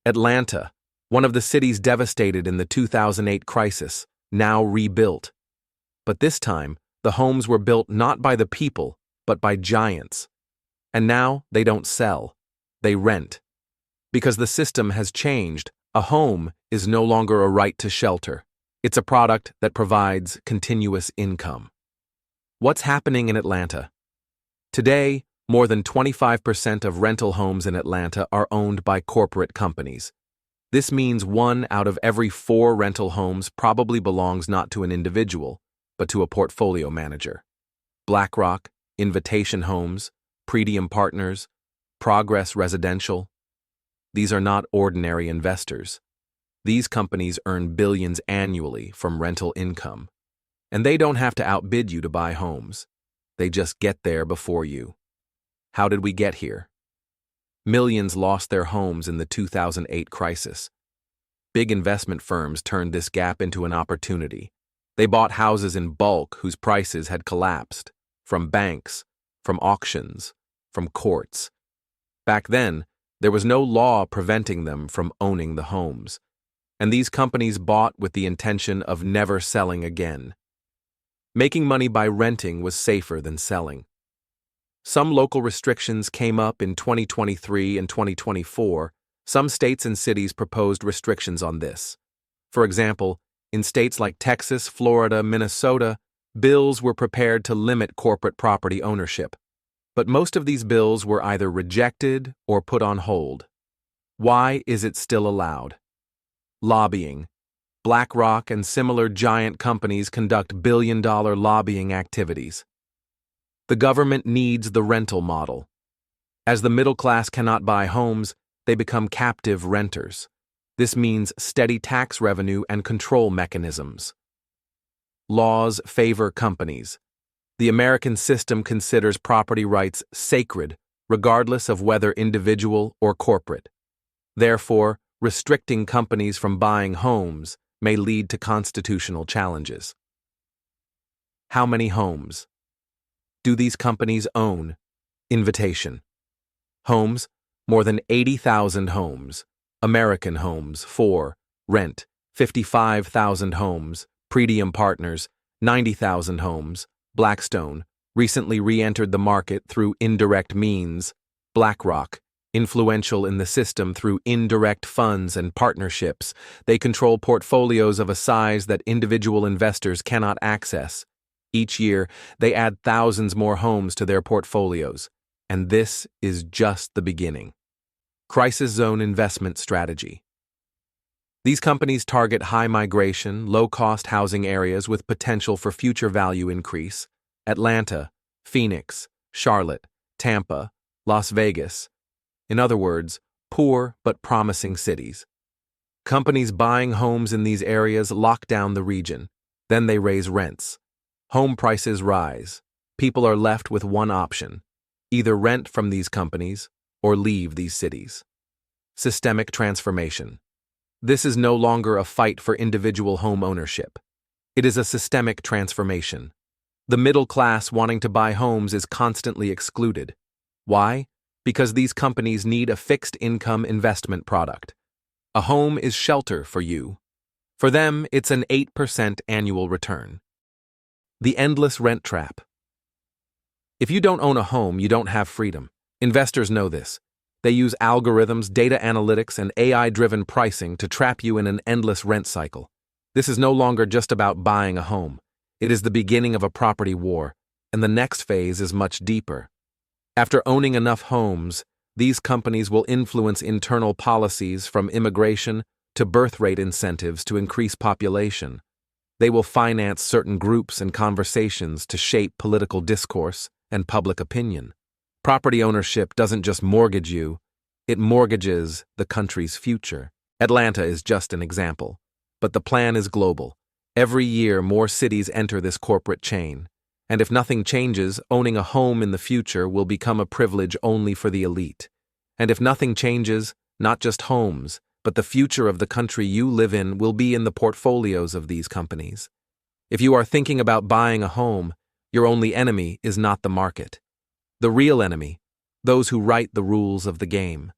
Atlanta, one of the cities devastated in the 2008 crisis, now rebuilt. But this time, the homes were built not by the people, but by giants. And now they don't sell, they rent. Because the system has changed, a home is no longer a right to shelter. It's a product that provides continuous income. What's happening in Atlanta? Today, more than 25% of rental homes in Atlanta are owned by corporate companies. This means 1 out of every 4 rental homes probably belongs not to an individual, but to a portfolio manager. BlackRock, Invitation Homes, Pretium Partners, Progress Residential. These are not ordinary investors. These companies earn billions annually from rental income. And they don't have to outbid you to buy homes. They just get there before you. How did we get here? Millions lost their homes in the 2008 crisis. Big investment firms turned this gap into an opportunity. They bought houses in bulk whose prices had collapsed, from banks, from auctions, from courts. Back then, there was no law preventing them from owning the homes, and these companies bought with the intention of never selling again. Making money by renting was safer than selling. Some local restrictions came up in 2023 and 2024. Some states and cities proposed restrictions on this. For example, in states like Texas, Florida, Minnesota, bills were prepared to limit corporate property ownership. But most of these bills were either rejected or put on hold. Why is it still allowed? Lobbying. BlackRock and similar giant companies conduct billion-dollar lobbying activities. The government needs the rental model. As the middle class cannot buy homes, they become captive renters. This means steady tax revenue and control mechanisms. Laws favor companies. The American system considers property rights sacred, regardless of whether individual or corporate. Therefore, restricting companies from buying homes may lead to constitutional challenges. How many homes do these companies own? Invitation Homes, more than 80,000 homes. American Homes, 4. Rent, 55,000 homes. Pretium Partners, 90,000 homes. Blackstone, recently re-entered the market through indirect means. BlackRock, influential in the system through indirect funds and partnerships. They control portfolios of a size that individual investors cannot access. Each year, they add thousands more homes to their portfolios. And this is just the beginning. Crisis Zone Investment Strategy. These companies target high migration, low-cost housing areas with potential for future value increase. Atlanta, Phoenix, Charlotte, Tampa, Las Vegas. In other words, poor but promising cities. Companies buying homes in these areas lock down the region. Then they raise rents. Home prices rise. People are left with one option: either rent from these companies or leave these cities. Systemic transformation. This is no longer a fight for individual home ownership. It is a systemic transformation. The middle class wanting to buy homes is constantly excluded. Why? Because these companies need a fixed income investment product. A home is shelter for you. For them, it's an 8% annual return. The endless rent trap. If you don't own a home, you don't have freedom. Investors know this. They use algorithms, data analytics, and AI-driven pricing to trap you in an endless rent cycle. This is no longer just about buying a home. It is the beginning of a property war, and the next phase is much deeper. After owning enough homes, these companies will influence internal policies from immigration to birth rate incentives to increase population. They will finance certain groups and conversations to shape political discourse and public opinion. Property ownership doesn't just mortgage you, it mortgages the country's future. Atlanta is just an example, but the plan is global. Every year, more cities enter this corporate chain. And if nothing changes, owning a home in the future will become a privilege only for the elite. And if nothing changes, not just homes, but the future of the country you live in will be in the portfolios of these companies. If you are thinking about buying a home, your only enemy is not the market. The real enemy, those who write the rules of the game.